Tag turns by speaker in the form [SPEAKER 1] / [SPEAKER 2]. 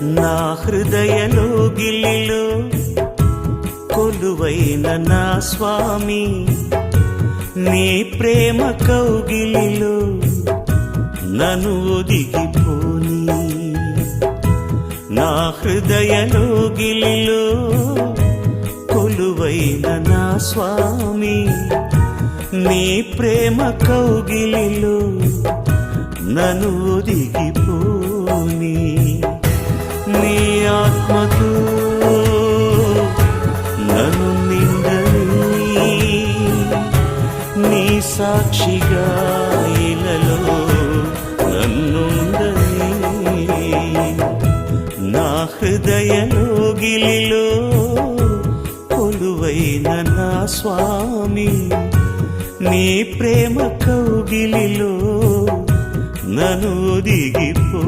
[SPEAKER 1] నా హృదయలోగిలిలో కొలువైన నా స్వామి, నీ ప్రేమ కౌగిలిలో నన్ను ఒదిగిపోని. నా హృదయలోగిలిలో కొలువైన నా స్వామి, నీ ప్రేమ కౌగిలిలో నన్ను ఒదిగిపోని. నీ ఆత్మతో నన్ను నిండని, నీ సాక్షిగా ఇలలో నన్నుండని. నా హృదయలోగిలిలో కొలువైన నా స్వామి, నీ ప్రేమ కౌగిలిలో నన్ను ఒదిగిపోని.